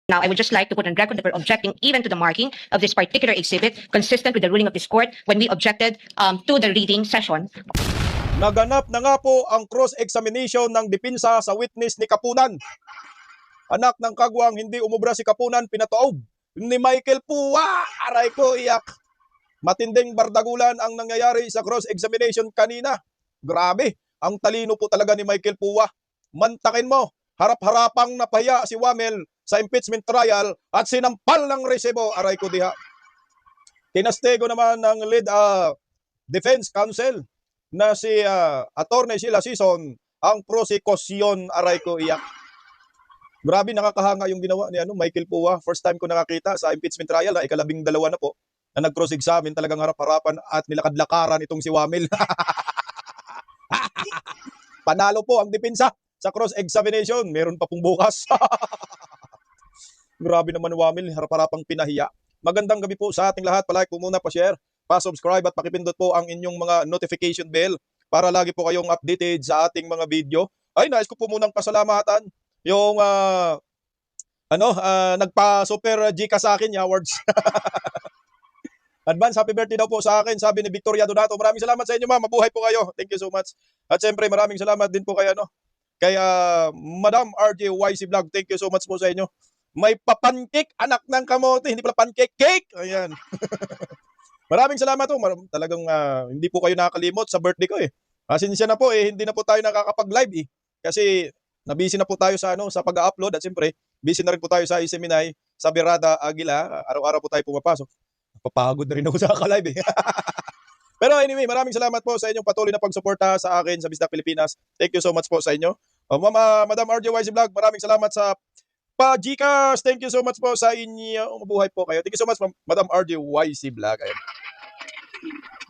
Now, I would just like to put on record that we're objecting even to the marking of this particular exhibit, consistent with the ruling of this court when we objected to the reading session. Naganap na nga po ang cross-examination ng dipinsa sa witness ni Kapunan. Anak ng kagwang hindi umubra si Kapunan, pinataob ni Michael Puwa. Aray ko, iyak. Matinding bardagulan ang nangyayari sa cross-examination kanina. Grabe, ang talino po talaga ni Michael Puwa. Mantakin mo, harap-harapang napahiya si Wamel sa impeachment trial at sinampal ng resibo. Aray ko diha. Kinastego naman ng lead defense counsel na si Attorney Sheila Sison ang prosecution. Aray ko iyak. Grabe, nakakahanga yung ginawa ni Michael Puwa. First time ko nakakita sa impeachment trial na ika-12 na po na nag-cross-examine, talagang harap-harapan at nilakad-lakaran itong si Wamel. Panalo po ang depensa sa cross-examination. Meron pa pong bukas. Grabe naman Wamel, harap-harapang pinahiya. Magandang gabi po sa ating lahat. Palike po muna, pa-share, pa-subscribe at pakipindot po ang inyong mga notification bell para lagi po kayong updated sa ating mga video. Ay, nais ko po munang pasalamatan yung nagpa-super Gcash sa akin, awards. Advance happy birthday daw po sa akin, sabi ni Victoria Donato. Maraming salamat sa inyo, ma'am. Mabuhay po kayo. Thank you so much. At siyempre, maraming salamat din po kay Madam RJ YC Vlog. Thank you so much po sa inyo. May papancake, anak ng kamote, hindi pala pancake, cake. Ayan. Maraming salamat po. Talagang hindi po kayo nakakalimot sa birthday ko eh. Sinsya na po hindi na po tayo nakakapag-live eh. Kasi nabisi na po tayo sa pag-upload at siyempre, busy na rin po tayo sa Seminay, sa Birada Aguila. Araw-araw po tayo pumapasok. Papagod na rin ako sa ka-live eh. Pero anyway, maraming salamat po sa inyong patuloy na pagsuporta sa akin sa Bisdak Pilipinas. Thank you so much po sa inyo. Madam RJ YC Vlog, maraming salamat sa pa-Gcash. Thank you so much po sa inyo. Mabuhay po kayo. Thank you so much, Madam RJ YC Vlog. Ayan.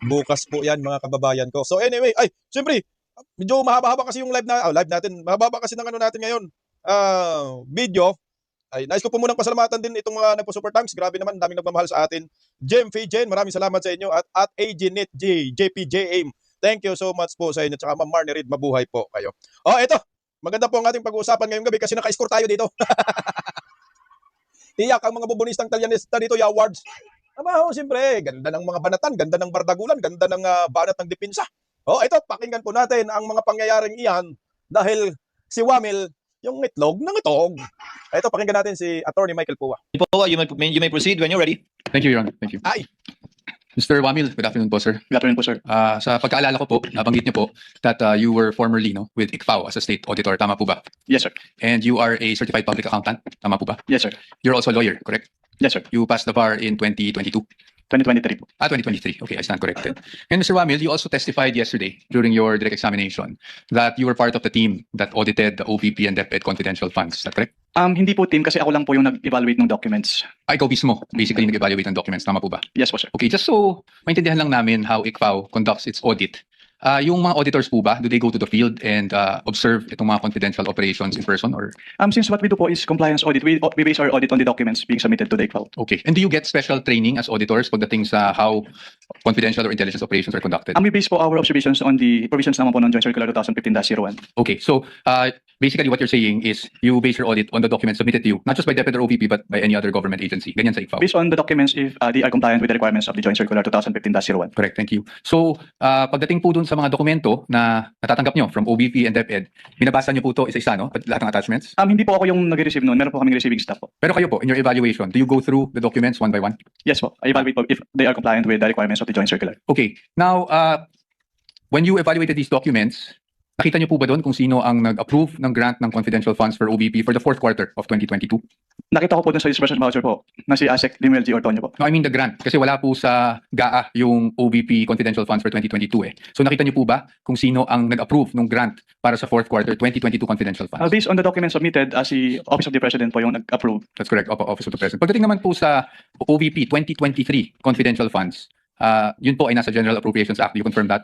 Bukas po yan, mga kababayan ko. So anyway, siyempre, medyo mahaba-haba kasi yung live natin. Mahaba kasi ng natin ngayon. Video. Ay, nais ko po munang pasalamatan din itong mga nagpo-super thanks. Grabe naman, daming nagmamahal sa atin. Jem Jen, maraming salamat sa inyo. At AGNet JPJ Aim. Thank you so much po sa inyo. Tsaka Ma'am Marnie Reed, mabuhay po kayo. Ito. Maganda po ang ating pag-uusapan ngayong gabi kasi naka-score tayo dito. Tiyak ang mga bubunistang talyanista dito, awards. Siyempre, ganda ng mga banatan, ganda ng bardagulan, ganda ng banat ng depensa. Ito, pakinggan po natin ang mga pangyayaring iyan dahil si Wamel, yung itlog ng itog. Ito, pakinggan natin si Attorney Michael Puwa. Puwa, you may proceed when you're ready. Thank you, Your Honor. Thank you. Mr. Wamil, good afternoon po, sir. Good afternoon po, sir. Sa pagkaalala ko po, nabanggit niyo po that you were formerly with ICFAO as a state auditor. Tama po ba? Yes, sir. And you are a certified public accountant. Tama po ba? Yes, sir. You're also a lawyer, correct? Yes, sir. You passed the bar in 2022. 2023 po. 2023. Okay, I stand corrected. And Mr. Wamil, you also testified yesterday during your direct examination that you were part of the team that audited the OVP and DepEd confidential funds. Is that correct? Hindi po team kasi ako lang po yung nag-evaluate ng documents. Ikaw mismo, basically nag-evaluate ng documents. Tama po ba? Yes po, sir. Okay, just so maintindihan lang namin how ICFAO conducts its audit. Yung mga auditors po ba, do they go to the field and observe itong mga confidential operations in person or? Since what we do po is compliance audit, we base our audit on the documents being submitted to the ICFAO. Okay. And do you get special training as auditors pagdating sa how confidential or intelligence operations are conducted? We base po our observations on the provisions naman po ng Joint Circular 2015-01. Okay. So, basically what you're saying is you base your audit on the documents submitted to you, not just by DepEd or OVP, but by any other government agency. Ganyan sa ICFAO. Based on the documents if they are compliant with the requirements of the Joint Circular 2015-01. Correct. Thank you. So, pagdating po dun sa mga dokumento na natatanggap nyo from OVP and DepEd, binabasa nyo po ito isa-isa, no? Lahat ng attachments? Hindi po ako yung nag-receive noon. Meron po kaming receiving staff po. Pero kayo po, in your evaluation, do you go through the documents one by one? Yes po. I evaluate po if they are compliant with the requirements of the Joint Circular. Okay. Now, when you evaluated these documents, nakita niyo po ba doon kung sino ang nag-approve ng grant ng confidential funds for OVP for the fourth quarter of 2022? Nakita ko po doon sa disbursement voucher po na si ASEC Limuel G. Ortonio po. No, I mean the grant. Kasi wala po sa GAA yung OVP confidential funds for 2022 eh. So nakita niyo po ba kung sino ang nag-approve ng grant para sa fourth quarter 2022 confidential funds? Based on the documents submitted, si Office of the President po yung nag-approve. That's correct. Office of the President. Pagdating naman po sa OVP 2023 confidential funds, yun po ay nasa General Appropriations Act. Do you confirm that?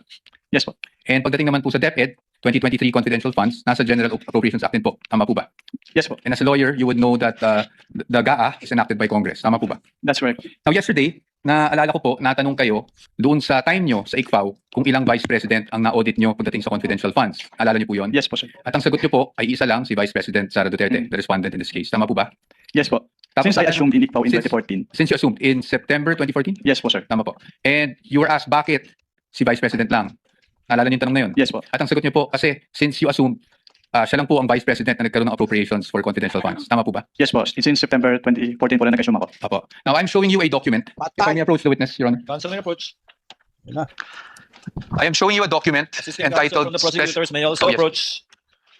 Yes po. And pagdating naman po sa DepEd, 2023 confidential funds, nasa General Appropriations Act din po. Tama po ba? Yes po. And as a lawyer, you would know that the GAA is enacted by Congress. Tama po ba? That's correct. Now yesterday, naalala ko po, natanong kayo doon sa time nyo sa ICFAO kung ilang Vice President ang na-audit nyo pagdating sa confidential funds. Alala nyo po yun? Yes po, sir. At ang sagot nyo po ay isa lang, si Vice President Sara Duterte, the respondent in this case. Tama po ba? Yes po. Tapos, Since I assumed in ICPAO in Since- 2014. Since you assumed in September 2014? Yes po, sir. Tama po. And you were asked, bakit si Vice President lang? Naalala niyo yung tanong na yun? Yes po. At ang sagot niyo po, kasi since you assumed, siya lang po ang Vice President na nagkaroon ng appropriations for confidential funds. Tama po ba? Yes po. Since September 2014 po na nag-assume ako. Apo. Now, I'm showing you a document. If I may approach the witness, Your Honor. Counsel may approach. I am showing you a document Assisting counsel entitled... from the prosecutors may also Oh, yes. approach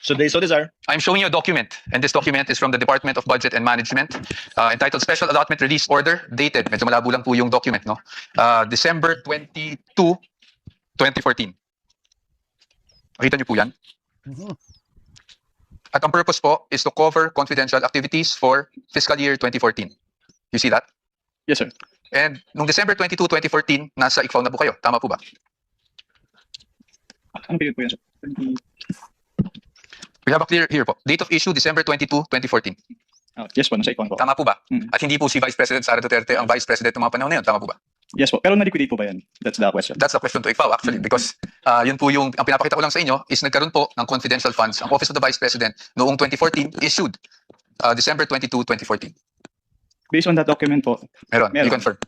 should they so desire. I'm showing you a document, and this document is from the Department of Budget and Management, entitled Special Allotment Release Order, dated, medyo malabo lang po yung document, no? December 22, 2014. Makita niyo po yan? At ang purpose po is to cover confidential activities for fiscal year 2014. You see that? Yes, sir. And nung December 22, 2014, nasa ICFAO na po kayo. Tama po ba? Anong period po yan, sir? We have a clear here po. Date of issue, December 22, 2014. Yes po, nasa ICPAO po. Tama po ba? Mm. At hindi po si Vice President Sara Duterte ang Vice President ng mga panahon na yun. Tama po ba? Yes po. Pero na-liquidate po ba yan? That's the question. That's the question to ICFAO actually, because yun po yung, ang pinapakita ko lang sa inyo is nagkaroon po ng confidential funds ang Office of the Vice President noong 2014 issued December 22, 2014. Based on that document po, Meron, you Meron. confirm.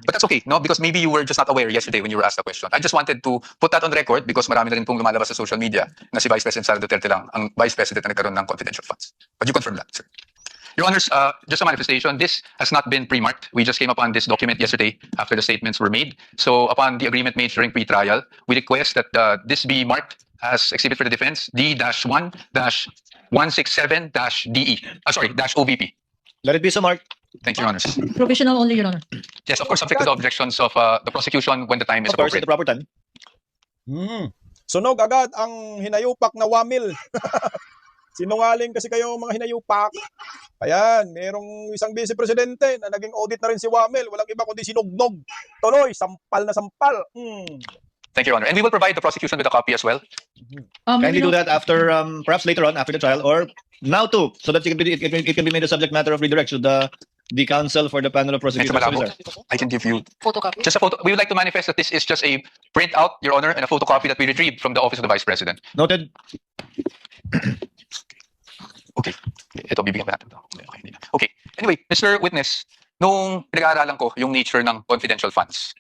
But that's okay, no? Because maybe you were just not aware yesterday when you were asked the question. I just wanted to put that on record because marami na rin pong lumalabas sa social media na si Vice President Sara Duterte lang ang Vice President na nagkaroon ng confidential funds. But you confirm that, sir. Your Honors, just a manifestation, this has not been pre-marked. We just came upon this document yesterday after the statements were made. So upon the agreement made during pre-trial, we request that this be marked as exhibit for the defense D-1-167-DE. -OVP. Let it be so marked. Thank you, Your Honors. Provisional only, Your Honor. Yes, of course, subject to the objections of the prosecution when the time is Of course, at appropriate. the proper time. Sunog agad ang hinayupak na wamil. Sinungaling kasi kayo mga hinayupak. Ayan, merong isang vice presidente na naging audit na rin si Wamil. Walang iba kundi sinugnog. Tuloy, sampal na sampal. Thank you, Your Honor. And we will provide the prosecution with a copy as well. Kindly Your do that after, perhaps later on, after the trial, or now too, so that it can be made a subject matter of redirect. Should the counsel for the panel of prosecutors so malabo. desire. I can give you photocopy. just a photo. We would like to manifest that this is just a printout, Your Honor, and a photocopy that we retrieved from the Office of the Vice President. Noted. Okay. Ito, bibigyan ko natin ito. Okay, hindi na. Okay. Anyway, Mr. Witness, nung pinag-aaralan ko yung nature ng confidential funds,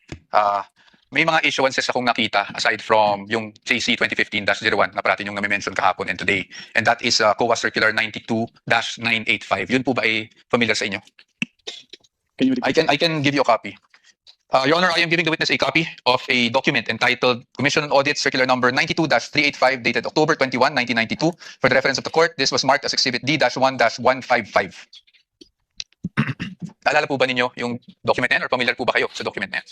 may mga issuances akong nakita aside from yung JC 2015-01 na parating yung nami-mention kahapon and today. And that is COA Circular 92-985. Yun po ba ay familiar sa inyo? can you repeat? I can give you a copy. Your Honor, I am giving the witness a copy of a document entitled Commission on Audit Circular Number 92-385 dated October 21, 1992. For the reference of the court, this was marked as Exhibit D-1-155. Naalala po ba ninyo yung document na yan or familiar po ba kayo sa document na yan?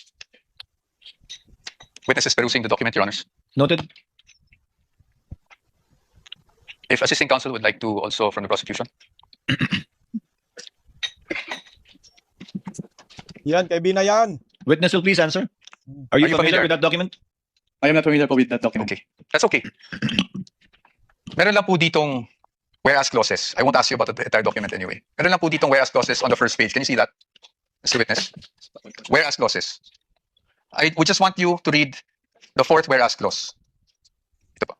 Witnesses perusing the document, Your Honors. Noted. If assisting counsel would like to also from the prosecution. Yan, kay Binayan. Witness will please answer. Are you you familiar familiar? with that document? I am not familiar po with that document. Okay. That's okay. Meron lang po ditong whereas clauses. I won't ask you about the entire document anyway. Meron lang po ditong whereas clauses on the first page. Can you see that, Mr. Witness? Whereas clauses. We just want you to read the fourth whereas clause. Ito pa.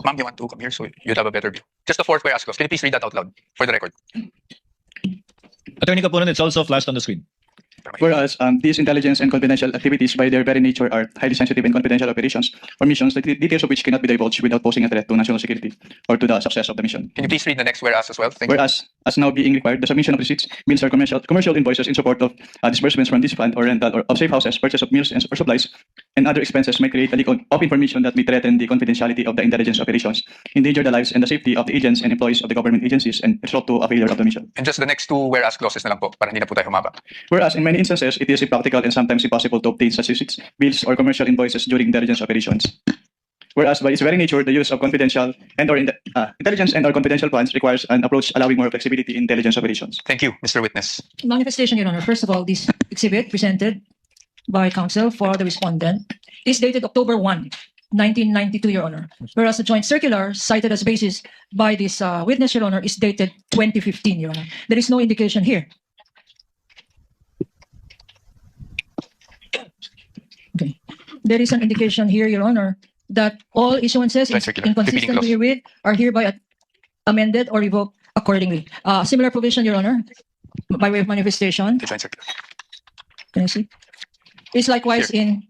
Ma'am, you want to come here so you'd have a better view. Just the fourth whereas clause. Can you please read that out loud for the record? Attorney Capunan, it's also flashed on the screen. Whereas these intelligence and confidential activities by their very nature are highly sensitive and confidential operations or missions, the details of which cannot be divulged without posing a threat to national security or to the success of the mission. Can you please read the next whereas as well? Thank you. Whereas, as now being required, the submission of receipts, bills, or commercial invoices in support of disbursements from this fund or rental or of safe houses, purchase of meals and or supplies, and other expenses may create a leak of information that may threaten the confidentiality of the intelligence operations, endanger the lives and the safety of the agents and employees of the government agencies, and result to a failure of the mission. And just the next two whereas clauses na lang po para hindi na po tayo humaba. Whereas, in many instances, it is impractical and sometimes impossible to obtain such receipts, bills, or commercial invoices during intelligence operations. Whereas, by its very nature, the use of confidential and or intelligence and or confidential funds requires an approach allowing more flexibility in intelligence operations. Thank you, Mr. Witness. Manifestation, Your Honor. First of all, this exhibit presented by counsel for the respondent is dated October 1, 1992, Your Honor. Whereas the joint circular cited as basis by this witness, Your Honor, is dated 2015, Your Honor. There is no indication here. Okay. There is an indication here, Your Honor, that all issuances Joint circular. inconsistent Repeating clause. herewith are hereby amended or revoked accordingly. Similar provision, Your Honor, by way of manifestation. The joint circular. Can I see? Is likewise Your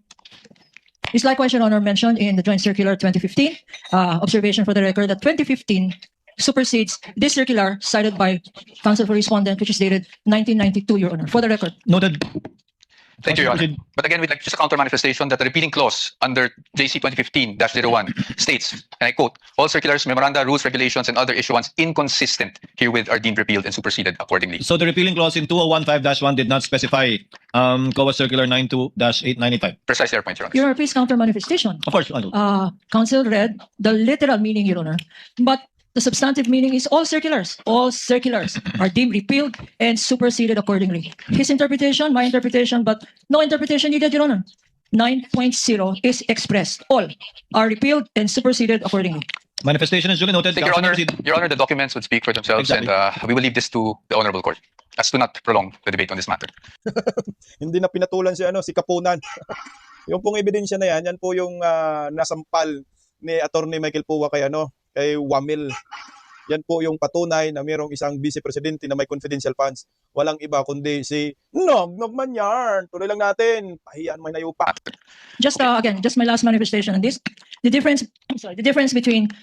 Honor, mentioned in the Joint Circular 2015. Observation for the record that 2015 supersedes this circular cited by Counsel for Respondent, which is dated 1992, Your Honor. For the record. Noted. Thank you, Your Honor. Proceed. But again, we'd like just a counter manifestation that the repealing clause under JC 2015-01 states, and I quote, all circulars, memoranda, rules, regulations, and other issuance inconsistent herewith are deemed repealed and superseded accordingly. So the repealing clause in 2015-1 did not specify COA Circular 92-895. Precisely our point, Your Honor. Your Honor, please counter manifestation. Of course, Counsel. Counsel read the literal meaning, Your Honor, but the substantive meaning is all circulars are deemed repealed and superseded accordingly. His interpretation, my interpretation, but no interpretation needed, Your Honor. 9.0 is expressed. All are repealed and superseded accordingly. Manifestation is duly noted. Thank you, Your Counsel, Honor. proceed. Your Honor, the documents would speak for themselves, Exactly. and we will leave this to the Honorable Court as to not prolong the debate on this matter. Hindi na pinatulan si Kapunan. Yung pong ebidensya na yan po yung nasampal ni Attorney Michael Pua kay Wamil. Yan po yung patunay na mayroong isang vice presidente na may confidential funds. Walang iba kundi si Nog Manyar. Tuloy lang natin. Pahiyan may nayupa. Just again, just my last manifestation on this. The difference between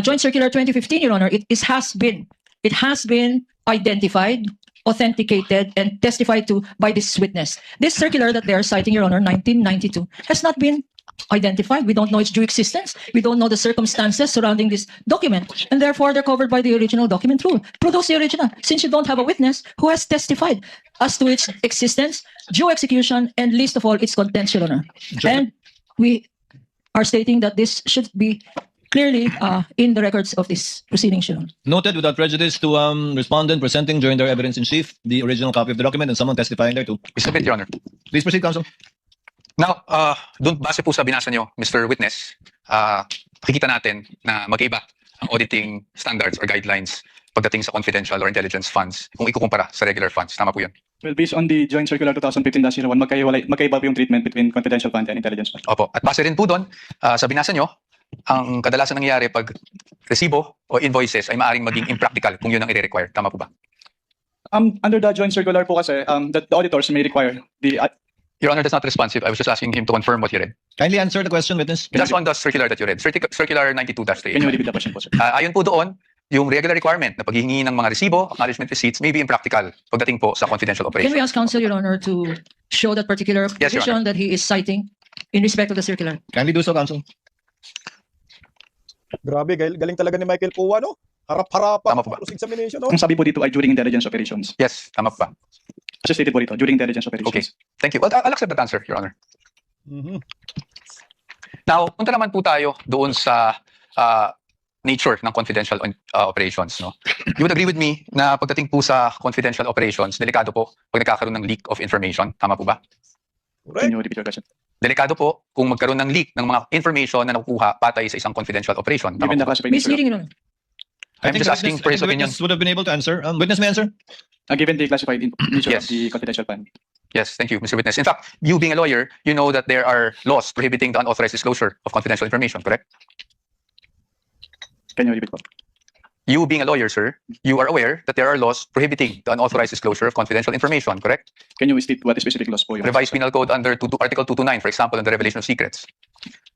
Joint Circular 2015, Your Honor, it has been identified, authenticated, and testified to by this witness. This circular that they are citing, Your Honor, 1992, has not been identified. We don't know its due existence. We don't know the circumstances surrounding this document, and therefore they're covered by the original document rule. Produce the original, since you don't have a witness who has testified as to its existence, due execution, and least of all its contents, Your Honor. And we are stating that this should be clearly in the records of this proceeding, Your Honor. Noted without prejudice to respondent presenting during their evidence in chief the original copy of the document and someone testifying thereto. We submit, Your Honor. Please proceed, Counsel. Now, doon base po sa binasa nyo, Mr. Witness, makikita natin na magkaiba ang auditing standards or guidelines pagdating sa confidential or intelligence funds kung ikukumpara sa regular funds. Tama po yun? Well, based on the Joint Circular 2015-01, magkaiba po yung treatment between confidential fund and intelligence fund. Opo. At base rin po doon, sa binasa nyo, ang kadalasan nangyayari pag resibo o invoices ay maaaring maging impractical kung yun ang i-require. Tama po ba? Under the Joint Circular po kasi, the auditors may require the Your Honor, that's not responsive. I was just asking him to confirm what he read. Kindly answer the question, witness. That's on the circular that you read. Circular 92-3. Can you repeat the question po, sir? Ayon po doon, yung regular requirement na paghihingi ng mga resibo, acknowledgement receipts may be impractical pagdating po sa confidential Can operation. we ask Counsel, Your Honor, to show that particular Yes, Your provision that he is citing in respect of the circular? Kindly do so, Counsel. Grabe, galing talaga ni Michael Pua, no? Harap-harapan. Tama po ba? Cross-examination, no? Ang sabi po dito ay during intelligence operations. Yes, tama po ba? As stated po dito, during intelligence operations. Okay. Thank you. Well, I'll accept that answer, Your Honor. Mhm. Now, punta naman po tayo doon sa nature ng confidential operations. No? You would agree with me na pagdating po sa confidential operations, delikado po pag nagkakaroon ng leak of information. Tama po ba? Correct. Can you repeat your question? Delikado po kung magkaroon ng leak ng mga information na nakukuha patay sa isang confidential operation. Tama Given the po ba? classified nature, Misleading, Your Honor. I'm just asking for his opinion. Witness would have been able to answer. Witness may answer. given the classified nature Yes. of the confidential fund. Yes, thank you, Mr. Witness. In fact, you being a lawyer, you know that there are laws prohibiting the unauthorized disclosure of confidential information, correct? Can you repeat po? You being a lawyer, sir, you are aware that there are laws prohibiting the unauthorized disclosure of confidential information, correct? Can you state what specific laws po yun? Revised Penal Code under Article 229, for example, on the revelation of secrets.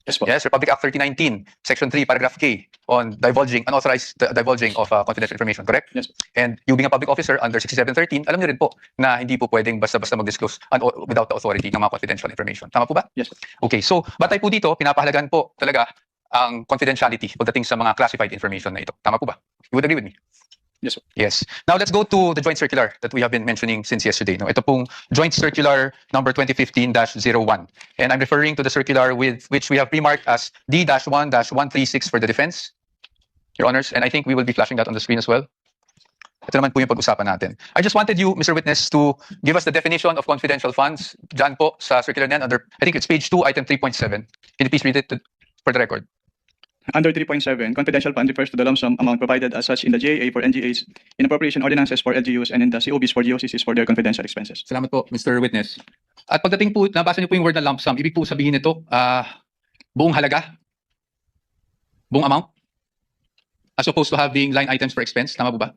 Yes po. Yes, Republic Act 3019, Section 3, Paragraph K, on unauthorized divulging of confidential information, correct? Yes. And you being a public officer under 6713, alam niyo rin po na hindi po pwedeng basta-basta mag-disclose without the authority ng mga confidential information. Tama po ba? Yes. Okay, so batay po dito, pinapahalagan po talaga ang confidentiality pagdating sa mga classified information na ito. Tama po ba? You would agree with me? Yes, sir. Yes. Now let's go to the joint circular that we have been mentioning since yesterday. No, ito pong joint circular number 2015-01. And I'm referring to the circular with which we have remarked as D-1-136 for the defense, Your Honors. And I think we will be flashing that on the screen as well. Ito naman po yung pag-usapan natin. I just wanted you, Mr. Witness, to give us the definition of confidential funds. Diyan po sa circular niyan under, I think it's page 2, item 3.7. Can you please read it for the record? Under 3.7, confidential fund refers to the lump sum amount provided as such in the GAA for NGAs, in appropriation ordinances for LGUs, and in the COBs for GOCCs for their confidential expenses. Salamat po, Mr. Witness. At pagdating po, nabasa niyo po yung word na lump sum, ibig po sabihin nito, buong halaga? Buong amount? As opposed to having line items for expense, tama po ba?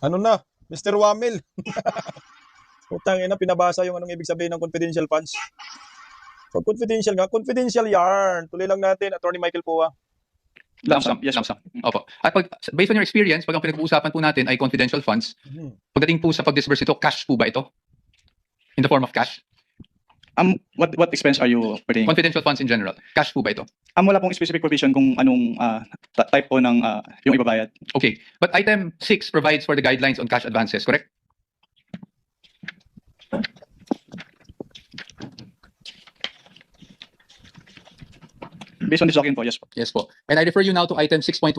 Ano na, Mr. Wamil? Utang ina, pinabasa yung anong ibig sabihin ng confidential funds. Pag confidential nga, confidential yarn. Tuloy lang natin, Attorney Michael Pua. Lump sum, yes, Lump sum. Opo. At pag, based on your experience, pag ang pinag-uusapan po natin ay confidential funds, pagdating po sa pag-disburse ito, cash po ba ito? In the form of cash? What expense are you pertaining? Confidential funds in general. Cash po ba ito? Wala pong specific provision kung anong type po ng yung ibabayad. Okay. But item 6 provides for the guidelines on cash advances, correct? Based on this document po, yes po. Yes po. And I refer you now to item 6.1.2.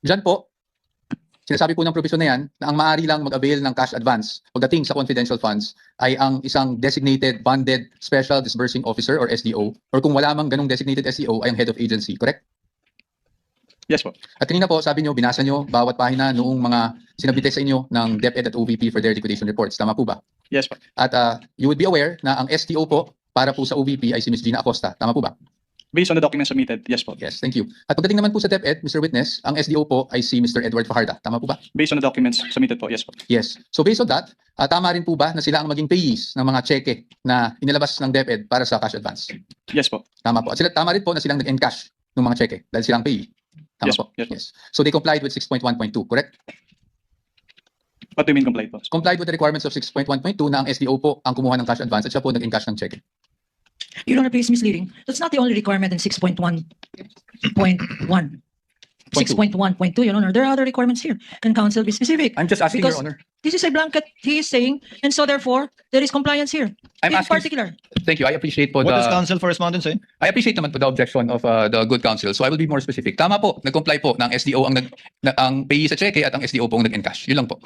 Diyan po, sinasabi po ng provision na yan na ang maaari lang mag-avail ng cash advance pagdating sa confidential funds ay ang isang designated bonded special disbursing officer or SDO, or kung wala mang ganong designated SDO ay ang head of agency, correct? Yes po. At kanina po, sabi nyo, binasa nyo bawat pahina noong mga sinabite sa inyo ng DepEd at OVP for their liquidation reports. Tama po ba? Yes po. At you would be aware na ang SDO po para po sa OVP ay si Ms. Gina Acosta. Tama po ba? Based on the document submitted, yes po. Yes, thank you. At pagdating naman po sa DepEd, Mr. Witness, ang SDO po ay si Mr. Edward Fajarda. Tama po ba? Based on the documents submitted po, yes po. Yes. So based on that, tama rin po ba na sila ang maging payees ng mga cheque na inilabas ng DepEd para sa cash advance? Yes po. Tama po. At sila, tama rin po na silang nag-encash ng mga cheque dahil silang payee. Tama Yes po. po. Yes po. Yes. So they complied with 6.1.2, correct? What do you mean complied po? Complied with the requirements of 6.1.2 na ang SDO po ang kumuha ng cash advance at siya po nag-encash ng cheque. Your Honor, please misleading. That's not the only requirement in 6.1.1. 6.1.2, Your Honor. There are other requirements here. Can counsel be specific? I'm just asking, Because Your Honor. this is a blanket he is saying, and so therefore, there is compliance here. I'm In asking. particular. Thank you. I appreciate po What does the... counsel for respondent say? I appreciate naman po the objection of the good counsel. So I will be more specific. Tama po. Nag-comply po ng SDO ang payee sa cheque at ang SDO po ang nag-encash. Yun lang po.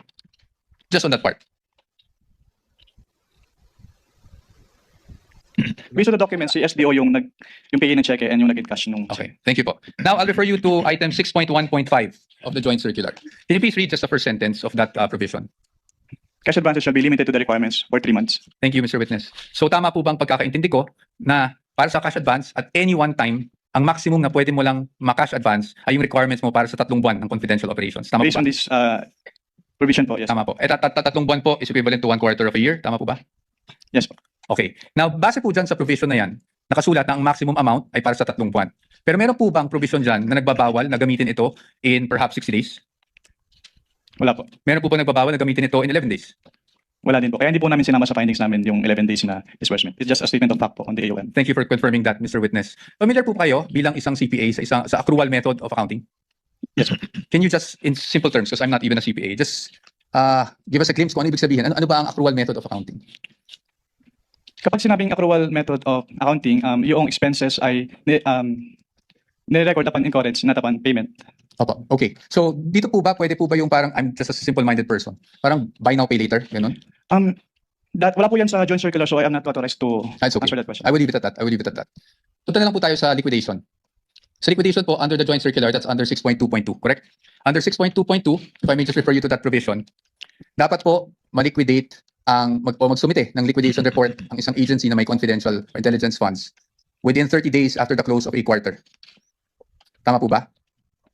Just on that part. Based on the documents, si SDO yung pay ng cheque and yung nag-cash nung Okay. Thank you po. Now I'll refer you to item 6.1.5 of the joint circular. Can you please read just the first sentence of that provision? cash advances shall be limited to the requirements for 3 months. Thank you, Mr. Witness. So tama po bang pagkakaintindi ko na para sa cash advance at any one time, ang maximum na pwede mo lang ma-cash advance ay yung requirements mo para sa 3 buwan ng confidential operations. Tama Based po on ba? this provision po, yes. Tama po. At 3 buwan po is equivalent to 1/4 of a year. Tama po ba? Yes po. Okay. Now, base po dyan sa provision na yan, nakasulat na ang maximum amount ay para sa 3 buwan. Pero meron po bang provision dyan na nagbabawal na gamitin ito in perhaps 60 days? Wala po. Meron po ba nagbabawal na gamitin ito in 11 days? Wala din po. Kaya hindi po namin sinama sa findings namin yung 11 days na disbursement. It's just a statement of fact po on the AOM. Thank you for confirming that, Mr. Witness. Familiar po kayo bilang isang CPA sa accrual method of accounting? Yes po. Can you just, in simple terms, because I'm not even a CPA, just give us a glimpse kung ano ibig sabihin. Ano ba ang accrual method of accounting? Kapag sinabing accrual method of accounting, yung expenses ay nire-record upon incurrence, not upon payment. Opo. Okay. So, dito po ba, pwede po ba yung parang, I'm just a simple-minded person, parang buy now, pay later, ganun? Wala po yan sa joint circular, so I am not authorized to That's okay. answer that question. I will leave it at that. Punta na lang po tayo sa liquidation. Sa liquidation po, under the joint circular, that's under 6.2.2, correct? Under 6.2.2, if I may just refer you to that provision, dapat po ma-liquidate magsumite ng liquidation report ang isang agency na may confidential or intelligence funds within 30 days after the close of a quarter. Tama po ba?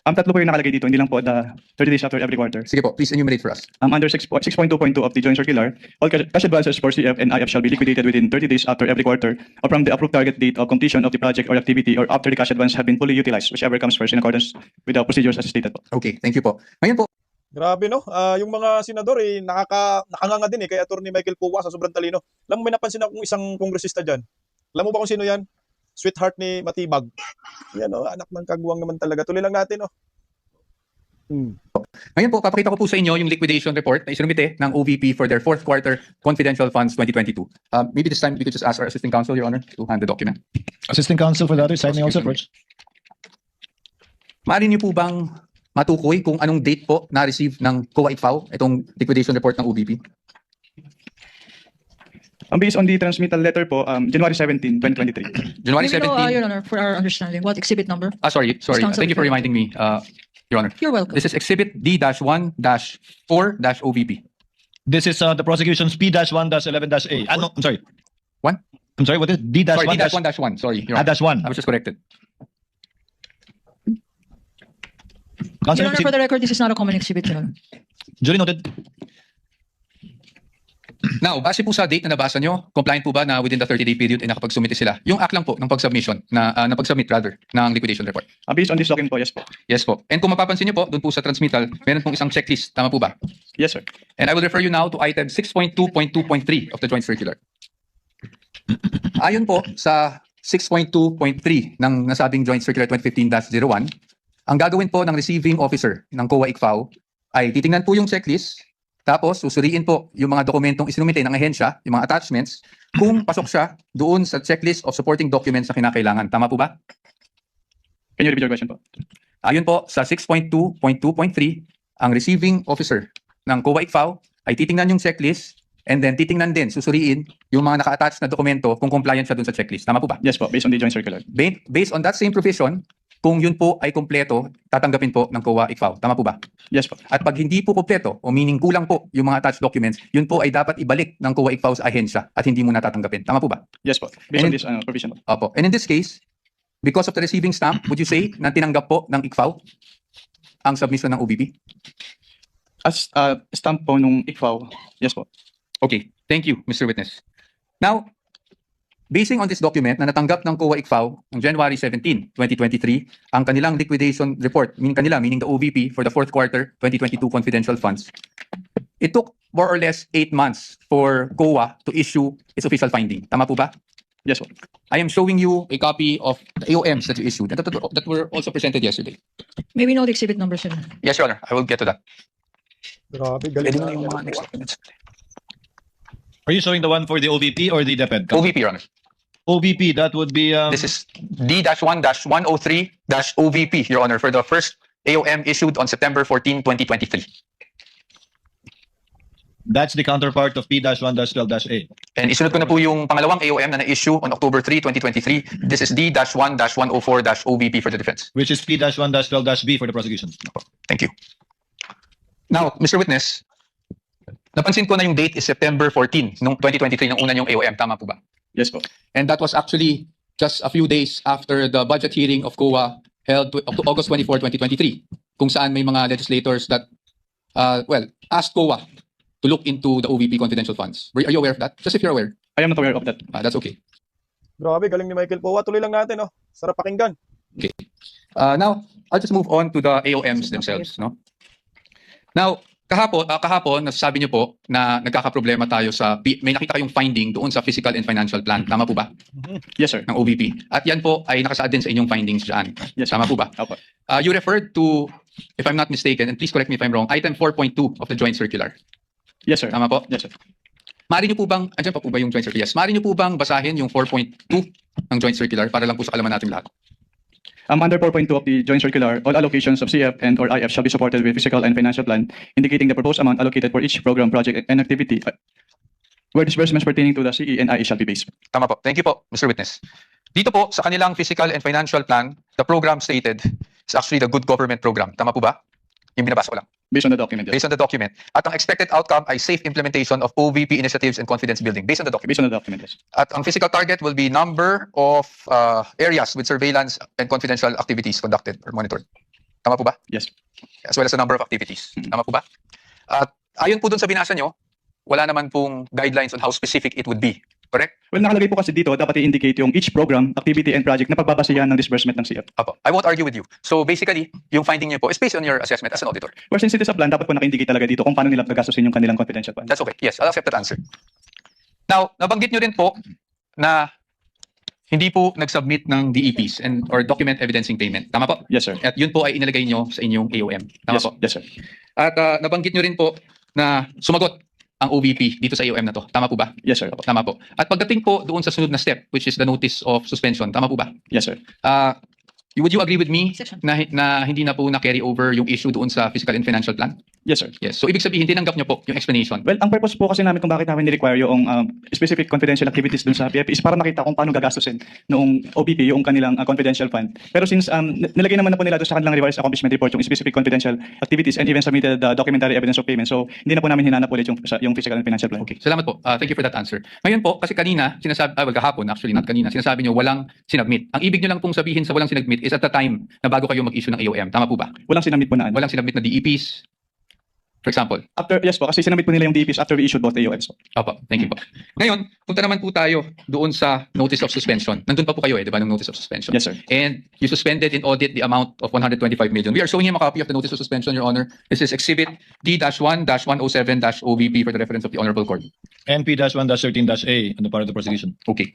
Tatlo po yung nakalagay dito, hindi lang po the 30 days after every quarter. Sige po, please enumerate for us. Under 6.2.2 of the joint circular, all cash advances for CF and IF shall be liquidated within 30 days after every quarter or from the approved target date of completion of the project or activity or after the cash advance have been fully utilized, whichever comes first in accordance with the procedures as stated po. Okay, thank you po. Ngayon po, Grabe no, yung mga senador nakanganga din kay Attorney Michael Pua sa sobrang talino. Alam mo, may napansin akong isang kongresista dyan. Alam mo ba kung sino yan? Sweetheart ni Matibag. Yan anak ng kagwang naman talaga. Tuloy lang natin Ngayon po, papakita ko po sa inyo yung liquidation report na isinumite ng OVP for their 4th quarter confidential funds 2022. Maybe this time we could just ask our assisting counsel, Your Honor, to hand the document. Assistant counsel for the other side may also approach. Maaari niyo po bang matukoy kung anong date po na-receive ng COA ITFAO itong liquidation report ng OVP? Based on the transmittal letter po, January 17, 2023. January May we know, 17. Your Honor, for our understanding, what exhibit number? Sorry. Counsel Thank you for refer. reminding me, Your Honor. You're welcome. This is exhibit D-1-4-OVP. This is the prosecution's P-1-11-A. No, I'm sorry. What? I'm sorry, what is it? Sorry, D-1-1. D-1-1. Sorry, Your Honor. Dash 1. I was just corrected. Your Councilor Honor, for the record, this is not a common exhibit, Your Honor. duly noted. Now, base po sa date na nabasa nyo, compliant po ba na within the 30-day period ay nakapag-submit sila? Yung act lang po ng pag-submission, na pag-submit rather, ng liquidation report. Based on this document po, yes po. Yes po. And kung mapapansin nyo po, doon po sa transmittal, meron pong isang checklist. Tama po ba? Yes, sir. And I will refer you now to item 6.2.2.3 of the joint circular. Ayon po sa 6.2.3 ng nasabing joint circular 2015-01, ang gagawin po ng receiving officer ng COA ICFAO ay titingnan po yung checklist, tapos susuriin po yung mga dokumentong isinumite ng ahensya, yung mga attachments, kung pasok siya doon sa checklist of supporting documents na kinakailangan. Tama po ba? Can you repeat your question po? Ayon po sa 6.2.2.3, ang receiving officer ng COA ICFAO ay titingnan yung checklist and then titingnan din, susuriin yung mga naka-attach na dokumento kung compliant siya dun sa checklist. Tama po ba? Yes po, based on the joint circular. Based on that same provision, kung yun po ay kompleto, tatanggapin po ng COA ICFAO. Tama po ba? Yes po. At pag hindi po kompleto o meaning kulang po yung mga attached documents, yun po ay dapat ibalik ng COA ICFAO sa ahensya at hindi mo natatanggapin. Tama po ba? Yes po. Based on And- this provision po. Opo. And in this case, because of the receiving stamp, would you say na tinanggap po ng ICFAO ang submission ng OBP? As stamp po nung ICFAO, yes po. Okay. Thank you, Mr. Witness. Now, basing on this document na natanggap ng COA ICFAO on January 17, 2023, ang kanilang liquidation report, meaning the OVP for the fourth quarter 2022 confidential funds, it took more or less 8 months for COA to issue its official finding. Tama po ba? Yes po. I am showing you a copy of the AOMs that you issued that were also presented yesterday. May we know the exhibit number, Your Honor? Yes, Your Honor. I will get to that. Grabe, galing Pwede na mo na yung yung mga next documents. Are you showing the one for the OVP or the DepEd? OVP, Your Honor. OVP, that would be This is D-1-103-OVP, Your Honor, for the first AOM issued on September 14, 2023. that's the counterpart of P-1-12-A. And isunod ko na po yung pangalawang AOM na na-issue on October 3, 2023. This is D-1-104-OVP for the defense. Which is P-1-12-B for the prosecution. Thank you. Now, Mr. Witness, napansin ko na yung date is September 14, nung 2023, nung una yung AOM. Tama po ba? Yes po. And that was actually just a few days after the budget hearing of COA held to August 24, 2023, kung saan may mga legislators that, asked COA to look into the OVP confidential funds. Are you aware of that? Just if you're aware. I am not aware of that. That's okay. Grabe, galing ni Michael Powa. Tuloy lang natin, oh. Sarap pakinggan. Now, I'll just move on to the AOMs themselves. No? Now, kahapon, nasasabi niyo po na nagkakaproblema tayo sa, may nakita kayong finding doon sa fiscal and financial plan. Tama po ba? Yes, sir. Ng OVP. At yan po ay nakasaad din sa inyong findings dyan. Yes, Tama po ba? Opo. You referred to, if I'm not mistaken, and please correct me if I'm wrong, item 4.2 of the joint circular. Yes, sir. Tama po? Yes, sir. Maaari niyo po bang, andyan pa po ba yung joint circular? Yes. Maaari niyo po bang basahin yung 4.2 ng joint circular para lang po sa kalaman natin lahat? Under 4.2 of the joint circular, all allocations of CF and or IF shall be supported with fiscal and financial plan indicating the proposed amount allocated for each program, project, and activity where disbursements pertaining to the CE and IE shall be based. Tama po. Thank you po, Mr. Witness. Dito po, sa kanilang fiscal and financial plan, the program stated is actually the Good Government Program. Tama po ba? Yung binabasa ko lang. Based on the document, yes. Based on the document. At ang expected outcome ay safe implementation of OVP initiatives and confidence building. Based on the document. Based on the document, yes. At ang physical target will be number of areas with surveillance and confidential activities conducted or monitored. Tama po ba? Yes. As well as the number of activities. Tama po ba? At ayon po dun sa binasa nyo, wala naman pong guidelines on how specific it would be. Correct? Well, nakalagay po kasi dito, dapat i-indicate yung each program, activity, and project na pagbabasihan ng disbursement ng CF. Apo. I won't argue with you. So basically, yung finding nyo po is based on your assessment as an auditor. Well, since it is a plan, dapat po naka-indicate talaga dito kung paano nila gagastusin yung kanilang confidential fund. That's okay. Yes, I'll accept that answer. Now, nabanggit nyo rin po na hindi po nag-submit ng DEPs and or document evidencing payment. Tama po? Yes, sir. At yun po ay inilagay nyo sa inyong AOM. Tama Yes, po? yes, sir. At nabanggit nyo rin po na sumagot ang OVP dito sa AOM na to. Tama po ba? Yes, sir. Tama po. At pagdating po doon sa sunod na step, which is the notice of suspension, tama po ba? Yes, sir. Would you agree with me Section. na hindi na po na-carry over yung issue doon sa fiscal and financial plan? Yes, sir. Yes. So ibig sabihin, tinanggap niyo po yung explanation. Well, ang purpose po kasi namin kung bakit namin ni-require yung specific confidential activities dun sa PFP is para makita kung paano gagastusin noong OBP yung kanilang confidential fund. Pero since nilagay naman na po nila doon sa kanilang revised accomplishment report yung specific confidential activities and even submitted the documentary evidence of payment. So hindi na po namin hinanap ulit yung physical and financial plan. Okay, salamat po. Thank you for that answer. Ngayon po, kasi kanina, kahapon, actually not kanina, sinasabi niyo walang sinubmit. Ang ibig niyo lang pong sabihin sa walang sinubmit is at the time na bago kayo mag-issue ng AOM. Tama po ba? Walang sinamit po na ano. Walang sinubmit na DEPs, for example. Yes po, kasi sinamit po nila yung DPs after we issued both AOMs po. Opo, thank you po. Ngayon, punta naman po tayo doon sa notice of suspension. Nandun pa po kayo di ba, ng notice of suspension? Yes, sir. And you suspended in audit the amount of 125 million. We are showing him a copy of the notice of suspension, Your Honor. This is Exhibit D-1-107-OVP for the reference of the Honorable Court. NP-1-13-A on the part of the prosecution. Okay.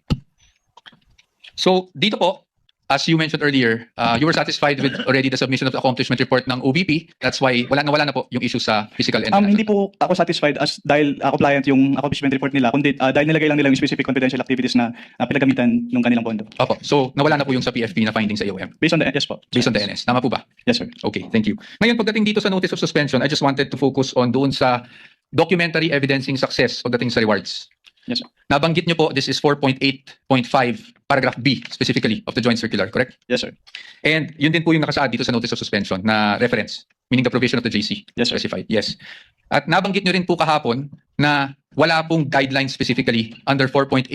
So, dito po, as you mentioned earlier, you were satisfied with already the submission of the accomplishment report ng OVP. That's why wala na po yung issue sa physical and Hindi po ako satisfied as dahil compliant yung accomplishment report nila, kundi dahil nilagay lang nila yung specific confidential activities na pinagamitan ng kanilang pondo. Opo. So, nawala na po yung sa PFP na findings sa AOM. Based on the yes po. Based on the NS. Tama po ba? Yes, sir. Okay, thank you. Ngayon, pagdating dito sa notice of suspension, I just wanted to focus on doon sa documentary evidencing success pagdating sa rewards. Yes, sir. Nabanggit niyo po, this is 4.8.5, paragraph B specifically of the joint circular, correct? Yes, sir. And yun din po yung nakasaad dito sa notice of suspension na reference, meaning the provision of the JC. Yes, sir. Specified. Yes. At nabanggit niyo rin po kahapon na wala pong guidelines specifically under 4.8.5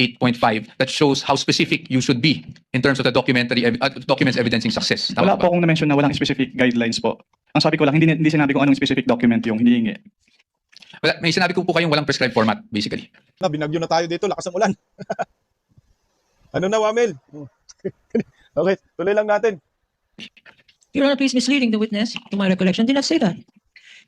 that shows how specific you should be in terms of the documents evidencing success. Tama Wala ba? po akong na-mention na walang specific guidelines po. Ang sabi ko lang, hindi sinabi kung anong specific document yung hinihingi. May sinabi ko po kayong walang prescribed format, basically. Binagyo na tayo dito, lakas ng ulan. Ano na, Wamel? Okay, tuloy lang natin. Your Honor, please misleading the witness, to my recollection, did not say that.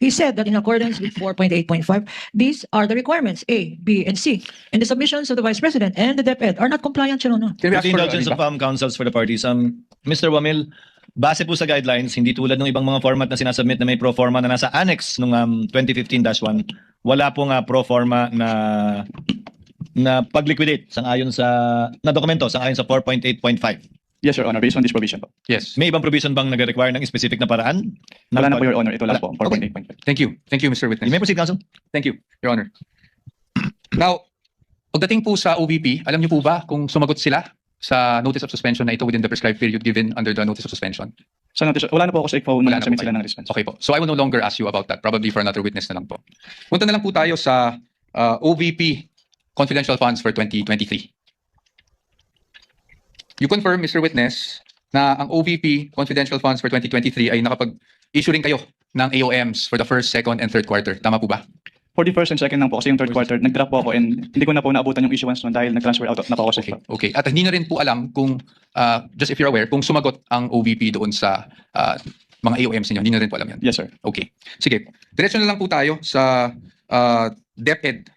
He said that in accordance with 4.8.5, these are the requirements, A, B, and C. And the submissions of the Vice President and the DepEd are not compliant, Your Honor. Can we With ask the for, indulgence of counsels for the parties, Mr. Wamil, base po sa guidelines, hindi tulad ng ibang mga format na sinasubmit na may pro forma na nasa annex nung 2015-1, wala pong pro forma na pag-liquidate sangayon sa na dokumento sangayon sa 4.8.5. Yes, Your Honor, based on this provision po. yes. May ibang provision bang nag-require ng specific na paraan? Wala na po, Your Honor. Ito lang po, Okay. 4.8.5. Thank you. Thank you, Mr. Witness. You may proceed, counsel. Thank you, Your Honor. Now, pagdating po sa OVP, alam niyo po ba kung sumagot sila sa notice of suspension na ito within the prescribed period given under the notice of suspension? So, wala na po ako sa phone Wala na na submit po sila kayo. ng response. Okay po. So I will no longer ask you about that. Probably for another witness na lang po. Punta na lang po tayo sa OVP confidential funds for 2023. You confirm, Mr. Witness, na ang OVP confidential funds for 2023 ay nakapag-issue rin kayo ng AOMs for the first, second, and third quarter. Tama po ba? For the first and second lang po kasi yung third quarter, nag-drop po ako and hindi ko na po naabutan yung issuance nun dahil nag-transfer out na po ako sa Okay. iba. Okay. At hindi na rin po alam kung, just if you're aware, kung sumagot ang OVP doon sa mga AOMs ninyo. Hindi na rin po alam yan. Yes, sir. Okay. Sige. Diretso na lang po tayo sa DepEd.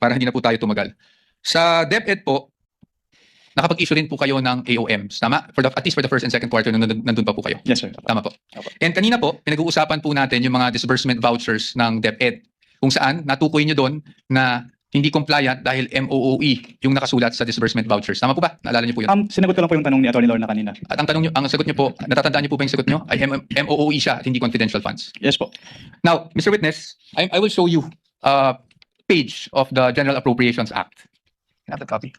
Para hindi na po tayo tumagal. Sa DepEd po, nakapag-issue rin po kayo ng AOMs. Tama? At least for the first and second quarter, nandun pa po kayo. Yes, sir. Tama po. Opo. And kanina po, pinag-uusapan po natin yung mga disbursement vouchers ng DepEd. Kung saan, natukoy nyo doon na hindi compliant dahil MOOE yung nakasulat sa disbursement vouchers. Tama po ba? Naalala niyo po yun? Sinagot ko lang po yung tanong ni Atty. Lorna kanina. At ang sagot niyo po, natatandaan niyo po ba yung sagot niyo? Ay MOOE siya at hindi confidential funds. Yes po. Now, Mr. Witness, I will show you a page of the General Appropriations Act. Can I have that copy?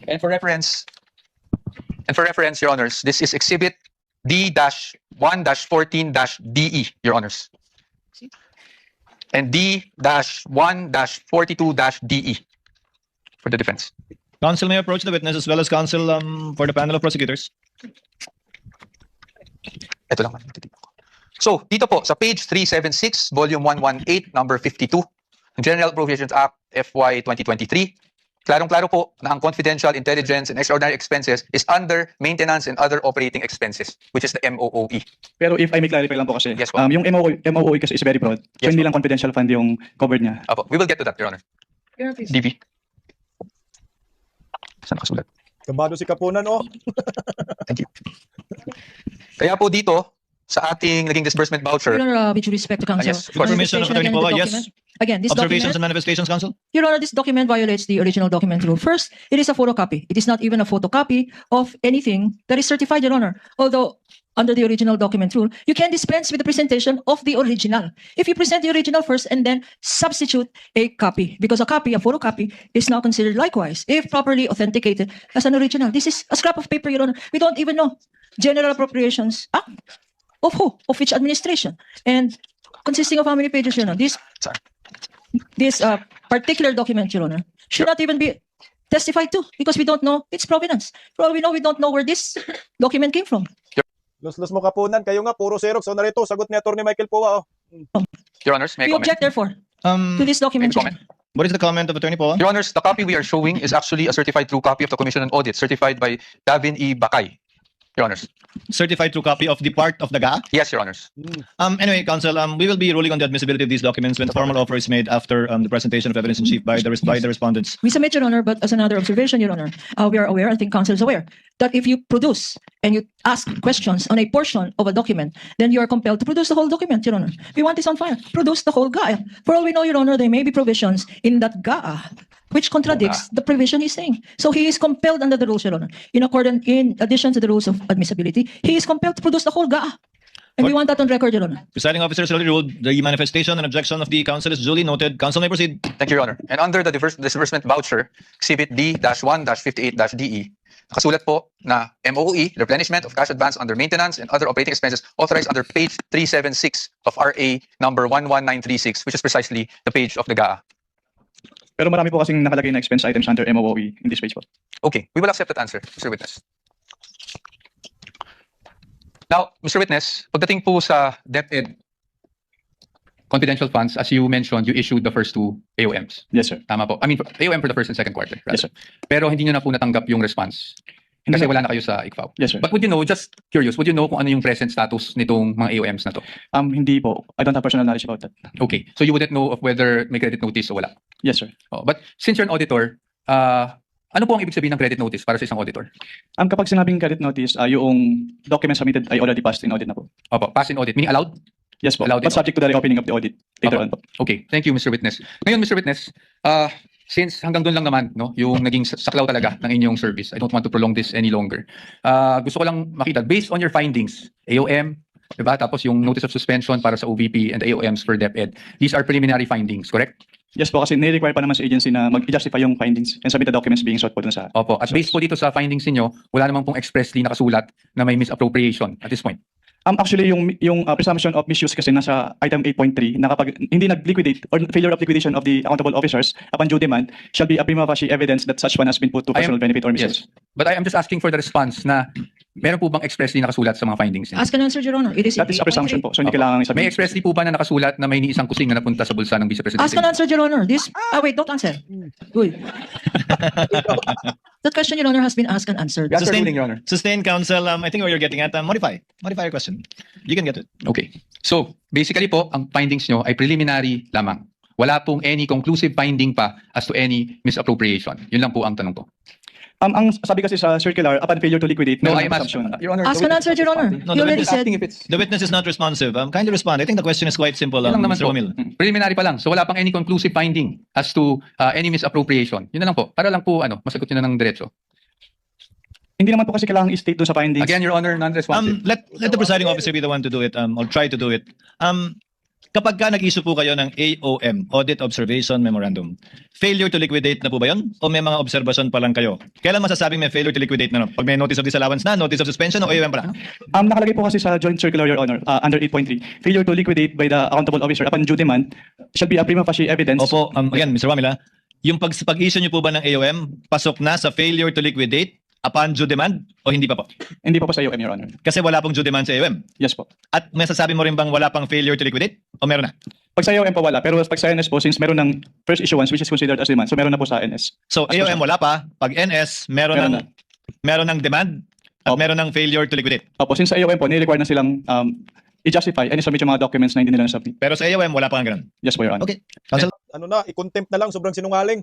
And for reference, Your Honors, this is Exhibit D-1-14-DE, Your Honors. And D-1-42-DE for the defense. Counsel may approach the witness as well as counsel for the panel of prosecutors. Ito lang. So, dito po, sa page 376, volume 118, number 52, ng General Appropriations Act FY 2023, klarong-klaro po na ang confidential, intelligence, and extraordinary expenses is under maintenance and other operating expenses, which is the MOOE. Pero if I may clarify lang po kasi, Yes po. yung MOOE kasi is very broad. So Yes hindi po. lang confidential fund yung covered niya. Apo, we will get to that, Your Honor. Your Honor, please. DV. Saan nakasulat? Kabado si Kapunan, oh. Thank you. Kaya po dito, sa ating naging disbursement voucher. Your Honor, with respect to counsel. yes, of course. Permission of Attorney Again, Poa, the yes. document- Again, this Observations document, and manifestations, Counsel? Your Honor, this document violates the original document rule. First, it is a photocopy. It is not even a photocopy of anything that is certified, Your Honor. Although, under the original document rule, you can dispense with the presentation of the original. If you present the original first and then substitute a copy, because a copy, a photocopy, is now considered likewise, if properly authenticated as an original. This is a scrap of paper, Your Honor. We don't even know. General Appropriations Act of who? Of which administration? And consisting of how many pages, Your Honor? This particular document, Your Honor, should not even be testified to because we don't know its provenance. For all we know, we don't know where this document came from. Los mo kapunan, kayo nga, puro Xerox. O narito, sagot ni Atty. Michael Poa. Oh. Your Honors, may I We comment? object, therefore, to this document. May I comment? What is the comment of Attorney Poa? Your Honors, the copy we are showing is actually a certified true copy of the Commission on Audit, certified by Davin E. Bakay. Your Honors. Certified true copy of the part of the GA? Yes, Your Honors. Anyway, Counsel, we will be ruling on the admissibility of these documents when formal offer is made after the presentation of evidence in chief by the respondents. We submit, Your Honor, but as another observation, Your Honor, we are aware, I think counsel is aware, that if you produce and you ask questions on a portion of a document, then you are compelled to produce the whole document, Your Honor. We want this on file. Produce the whole GAA. For all we know, Your Honor, there may be provisions in that GAA which contradicts the provision he's saying. So he is compelled under the rules, Your Honor. In addition to the rules of admissibility, he is compelled to produce the whole GAA. And we want that on record, Your Honor. Presiding officer is already ruled. The manifestation and objection of the counsel is duly noted. Counsel may proceed. Thank you, Your Honor. And under the disbursement voucher, Exhibit D-1-58-DE, nakasulat po na MOE, replenishment of cash advance under maintenance and other operating expenses authorized under page 376 of RA number 11936, which is precisely the page of the GAA. Pero marami po kasing nakalagay na expense items under MOE in this page po. Okay, we will accept that answer, Mr. Witness. Now, Mr. Witness, pagdating po sa DepEd confidential funds, as you mentioned, you issued the first two AOMs. Yes, sir. Tama po. I mean, AOM for the first and second quarter. Rather. Yes, sir. Pero hindi nyo na po natanggap yung response. Kasi wala na kayo sa ICFAO. Yes, sir. But would you know, just curious, would you know kung ano yung present status nitong mga AOMs na to? Hindi po. I don't have personal knowledge about that. Okay. So you wouldn't know of whether may credit notice o wala? Yes, sir. Oh, but since you're an auditor, ano po ang ibig sabihin ng credit notice para sa isang auditor? Kapag sinabing credit notice, yung documents submitted ay already passed in audit na po. Opo, pass in audit, meaning allowed? Yes po. Allowed in But subject to the reopening of the audit later on po. Okay, thank you, Mr. Witness. Ngayon, Mr. Witness, since hanggang doon lang naman, no, yung naging saklaw talaga ng inyong service, I don't want to prolong this any longer. Gusto ko lang makita, based on your findings, AOM, diba? Tapos yung notice of suspension para sa OVP and the AOMs for DepEd, these are preliminary findings, correct? Yes po, kasi nire-require pa naman sa agency na mag-justify yung findings and submit the documents being sought po dun sa... Opo, at based po dito sa findings niyo, wala namang pong expressly nakasulat na may misappropriation at this point. Actually, yung presumption of misuse kasi nasa item 8.3 na kapag hindi nag-liquidate or failure of liquidation of the accountable officers upon due demand shall be a prima facie evidence that such one has been put to personal benefit or misuse. Yes, but I am just asking for the response na meron po bang expressly nakasulat sa mga findings niyo? Ask and answer, Your Honor. It is That is a presumption po. So hindi Opo. kailangan May isabihin. expressly po ba na nakasulat na may isang kusing na napunta sa bulsa ng Vice President? Ask and answer, Your Honor. Wait, don't answer. Good. That question, Your Honor, has been asked and answered. That's the Sustained- ruling, Your Honor. Sustained, Counsel. I think where you're getting at, modify your question. You can get it. Okay. So, basically po, ang findings nyo ay preliminary lamang. Wala pong any conclusive finding pa as to any misappropriation. Yun lang po ang tanong ko. Ang sabi kasi sa circular, upon failure to liquidate, No, meron I ng am asking, presumption. Your Honor. Ask and answer, Your Honor. No, You the already witness said. Asking if it's... The witness is not responsive. Kindly respond. I think the question is quite simple, Yun lang naman Mr. po. Wamil. Preliminary pa lang. So, wala pang any conclusive finding as to any misappropriation. Yun na lang po. Para lang po, masagot nyo na ng diretso. Hindi naman po kasi kailangan i-state doon sa findings. Again, Your Honor, non-responsive. Let the presiding officer be the one to do it, or try to do it. Kapag ka nag-issue po kayo ng AOM, Audit Observation Memorandum, failure to liquidate na po ba yun? O may mga observation pa lang kayo? Kailan masasabing may failure to liquidate na? No? Pag may notice of disallowance na, notice of suspension, o AOM pa lang? Nakalagay po kasi sa joint circular, Your Honor, under 8.3, failure to liquidate by the accountable officer upon due demand shall be a prima facie evidence. Opo, again, Mr. Wamila, yung pag-issue nyo po ba ng AOM, pasok na sa failure to liquidate upon due demand o hindi pa po? Hindi pa po sa AOM, Your Honor. Kasi wala pong due demand sa AOM. Yes po. At may sasabi mo rin bang wala pang failure to liquidate? O meron na? Pag sa AOM po wala, pero pag sa NS po, since meron ng first issuance which is considered as demand, so meron na po sa NS. So AOM wala pa, pag NS meron ng demand at Opo. meron ng failure to liquidate. Opo, since sa AOM po, ni-require na silang i-justify and i-submit yung mga documents na hindi nila na-submit. Pero sa AOM wala pa nga ganun. Yes po, Your Honor. Okay. Counsel? I-contempt na lang, sobrang sinungaling.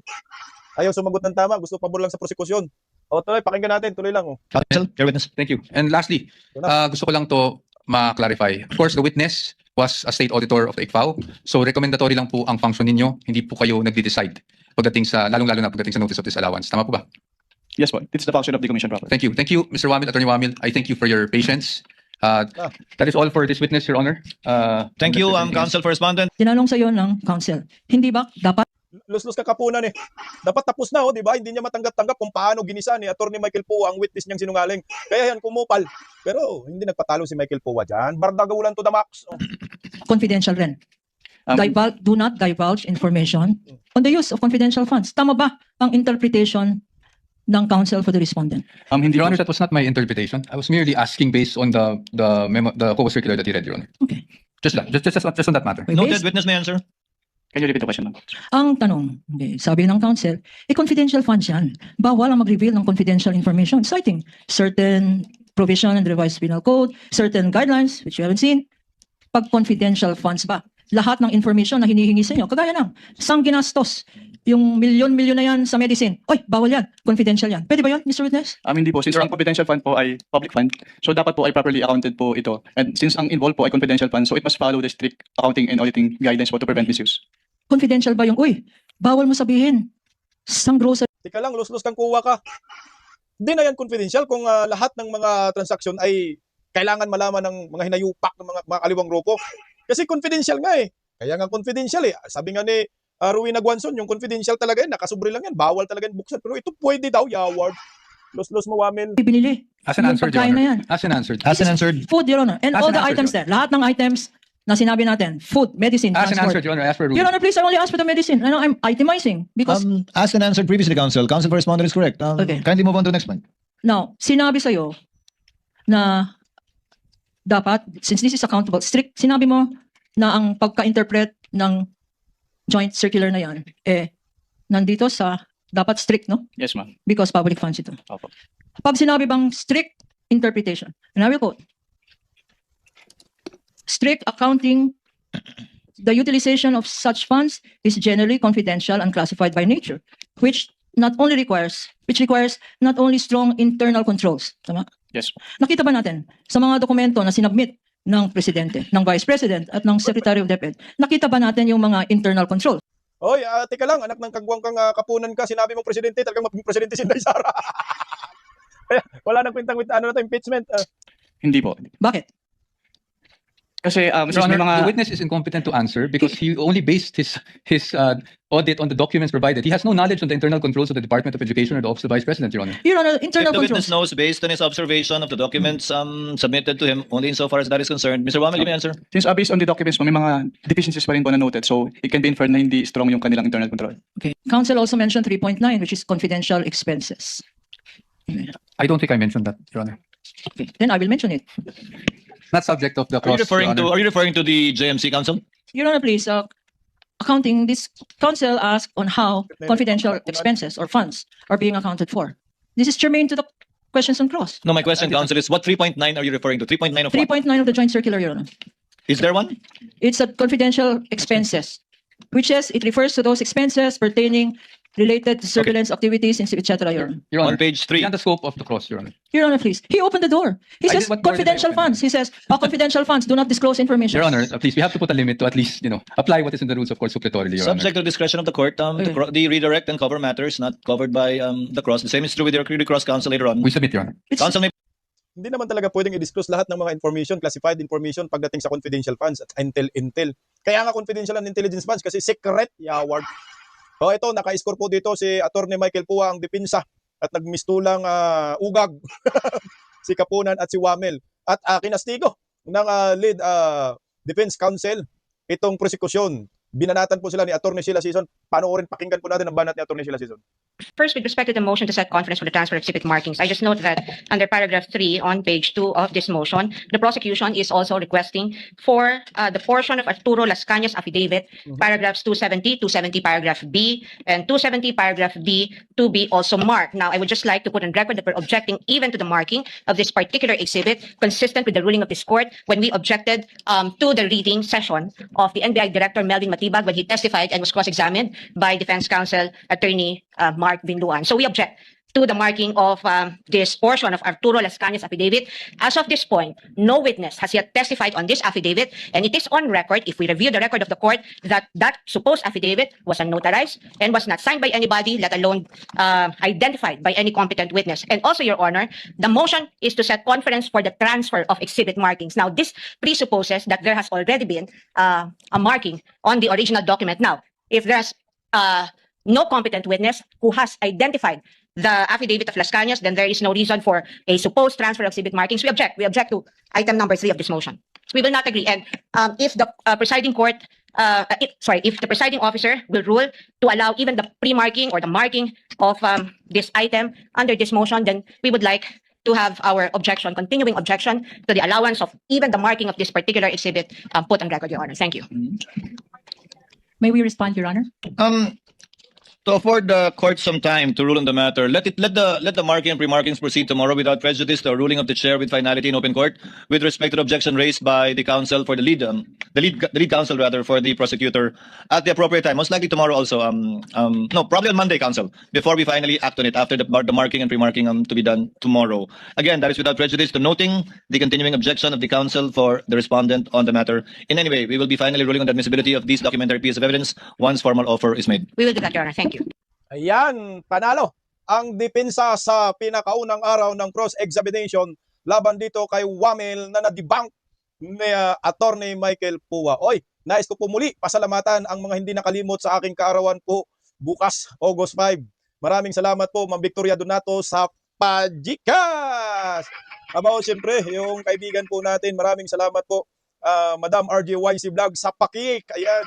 Ayaw sumagot ng tama, gusto pabor lang sa prosekusyon. Tuloy, pakinggan natin, tuloy lang. Counsel, your witness. Thank you. And lastly, gusto ko lang to ma-clarify. Of course, the witness was a state auditor of the ICFAO. So recommendatory lang po ang function ninyo. Hindi po kayo nagde-decide pagdating sa, lalong-lalo na pagdating sa notice of disallowance. Tama po ba? Yes po, it's the function of the commission proper. Thank you. Thank you, Mr. Wamil, Attorney Wamil. I thank you for your patience. That is all for this witness, Your Honor. Thank you, Mr. President. counsel for respondent. Tinanong sa iyo ng counsel, hindi ba dapat Lus-lus kakapunan eh. Dapat tapos na, di ba? Hindi niya matanggap-tanggap kung paano ginisa ni Atty. Michael Pua ang witness niyang sinungaling. Kaya yan, kumupal. Pero hindi nagpatalo si Michael Pua dyan. Bardagawulan to the max. Oh. confidential rin? Um, Do not divulge information on the use of confidential funds. Tama ba ang interpretation ng counsel for the respondent? Hindi Your po, Honor, that was not my interpretation. I was merely asking based on the memo, the COA circular that you read, Your Honor. Okay. Just that. Just on that matter. Noted, witness may answer. can you repeat the question, ma'am? Ang tanong, okay, sabi ng counsel, confidential funds yan. Bawal ang mag-reveal ng confidential information, citing certain provision in the revised penal code, certain guidelines, which you haven't seen. Pag confidential funds ba, lahat ng information na hinihingi sa inyo, kagaya ng, sang ginastos, yung milyon-milyon na yan sa medicine, oy, bawal yan, confidential yan. Pwede ba yan, Mr. Witness? Hindi po, since ang confidential fund po ay public fund, so dapat po ay properly accounted po ito. And since ang involved po ay confidential fund, so it must follow the strict accounting and auditing guidelines po to prevent misuse. Confidential ba yung, uy, bawal mo sabihin, sang grocery Tika lang, lus-lus kang kuha ka. Hindi na yan confidential kung lahat ng mga transaksyon ay kailangan malaman ng mga hinayupak ng mga kaliwang grupo. Kasi confidential nga eh. Kaya nga confidential eh. Sabi nga ni Rowena Guanzon, yung confidential talaga yan, nakasubri lang yan, bawal talaga yan buksan. Pero ito pwede daw, yaward. Lus-lus mo, Wamil. binili. As an Yung answer, Your pagkain na Honor. yan. As an answer. As an answered. Food, Your Honor. And As all an the answer, items there. Lahat ng items na sinabi natin. Food, medicine, As an answer, transport. Your Honor. As per rule. Your Honor, please, I only ask for the medicine. I know I'm itemizing because As an answered previously, counsel. Counsel for respondent is correct. Okay. Kindly move on to the next one. now, sinabi sa'yo na dapat, since this is accountable, strict, sinabi mo na ang pagka-interpret ng joint circular na yan, nandito sa, dapat strict, no? Yes, ma'am. Because public funds ito. Opo. Pag sinabi bang strict interpretation, and I will quote, strict accounting, the utilization of such funds is generally confidential and classified by nature, which requires not only strong internal controls. Tama? Yes. Nakita ba natin sa mga dokumento na sinubmit ng presidente, ng vice president at ng secretary of DepEd, nakita ba natin yung mga internal controls? Oy, tika lang, anak ng kagwang kang kapunan ka, sinabi mong presidente, talagang maging presidente si Inday Sara. Kaya, wala nang kwentang ano na to, impeachment. Hindi po. Bakit? Kasi Your since may Honor, the mga witness is incompetent to answer because he only based his audit on the documents provided. He has no knowledge on the internal controls of the Department of Education or the Office of the Vice President, Your Honor. Your Honor, If internal the witness controls. knows based on his observation of the documents submitted to him only insofar as that is concerned, Mr. Wamil, you may answer. since based on the documents po, may mga deficiencies pa rin po na noted. So it can be inferred na hindi strong yung kanilang internal control. Okay. Council also mentioned 3.9, which is confidential expenses. I don't think I mentioned that, Your Honor. Okay. Then I will mention it. Not subject of the Are you cross, Your Honor. are you referring to the JMC counsel? Your Honor, please, accounting, this council asked on how confidential expenses or funds are being accounted for. This is germane to the questions on cross. No, my question, counsel, is what 3.9 are you referring to? 3.9 of what? 3.9 of the joint circular, Your Honor. Is there one? It's a confidential expenses, which is, it refers to those expenses pertaining related to surveillance activities, etc., Your Honor. Your Honor, On page 3. beyond the scope of the cross, Your Honor. Your Honor, please. He opened the door. He I says did- what door did I confidential open? funds. He says, confidential funds do not disclose information. Your Honor, please, we have to put a limit to at least, apply what is in the rules of court suppletorily, Your Honor. Subject to discretion of the court, the redirect and cover matters not covered by the cross. The same is true with your cross counsel later on. We submit, Your Honor. It's, Counsel may Hindi naman talaga pwedeng i-disclose lahat ng mga information, classified information pagdating sa confidential funds at intel. Kaya nga confidential and intelligence funds kasi secret, yaward. So ito, naka-score po dito si Atty. Michael Pua ang dipinsa at nagmistulang ugag si Kapunan at si Wamel. At kinastigo ng lead defense counsel itong prosecution. Binanatan po sila ni Atty. Sheila Sison. Panoorin, pakinggan po natin ang banat ni Atty. Sheila Sison. First, with respect to the motion to set conference for the transfer of exhibit markings, I just note that under paragraph 3 on page 2 of this motion, the prosecution is also requesting for the portion of Arturo Las Cañas affidavit, paragraphs 270, 270 paragraph B, and 270 paragraph B to be also marked. Now, I would just like to put on record that we're objecting even to the marking of this particular exhibit, consistent with the ruling of this court when we objected to the reading session of the NBI Director Melvin Matibag when he testified and was cross-examined by Defense Counsel Attorney Mark Binduan. So we object to the marking of this portion of Arturo Las Cañas affidavit. As of this point, no witness has yet testified on this affidavit, and it is on record, if we review the record of the court, that that supposed affidavit was unnotarized and was not signed by anybody, let alone identified by any competent witness. And also, Your Honor, the motion is to set conference for the transfer of exhibit markings. Now, this presupposes that there has already been a marking on the original document. Now, if there's no competent witness who has identified the affidavit of Las Cañas, then there is no reason for a supposed transfer of exhibit markings. We object. We object to item number 3 of this motion. We will not agree. And if the presiding court, if the presiding officer will rule to allow even the pre-marking or the marking of this item under this motion, then we would like to have our objection, continuing objection to the allowance of even the marking of this particular exhibit put on record, Your Honor. Thank you. May we respond, Your Honor? To afford the court some time to rule on the matter, let the marking and pre-markings proceed tomorrow without prejudice to a ruling of the chair with finality in open court with respect to the objection raised by the counsel for the lead counsel rather for the prosecutor at the appropriate time. Most likely tomorrow also. Probably on Monday, counsel, before we finally act on it after the marking and pre-marking to be done tomorrow. Again, that is without prejudice to noting the continuing objection of the counsel for the respondent on the matter. In any way, we will be finally ruling on the admissibility of these documentary pieces of evidence once formal offer is made. We will do that, Your Honor. Thank you. Ayan, panalo ang depensa sa pinakaunang araw ng cross-examination laban dito kay Wamel na na-debunk ni Attorney Michael Pua. Oy, nais ko po muli pasalamatan ang mga hindi nakalimot sa aking kaarawan po bukas, August 5. Maraming salamat po, Ma'am Victoria Donato sa Pajikas. Aba, siyempre, yung kaibigan po natin, maraming salamat po. Madam RJYC Vlog sa Pakik. Ayan.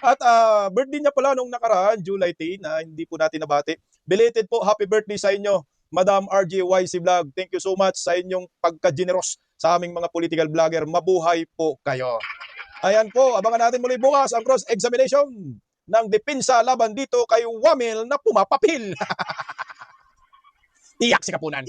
At birthday niya pala nung nakaraan, July 10, na hindi po natin nabati. Belated po, happy birthday sa inyo, Madam RJYC Vlog. Thank you so much sa inyong pagka-generous sa aming mga political vlogger. Mabuhay po kayo. Ayan po, abangan natin muli bukas ang cross-examination ng depensa laban dito kay Wamel na pumapapil. Iyak si Kapunan.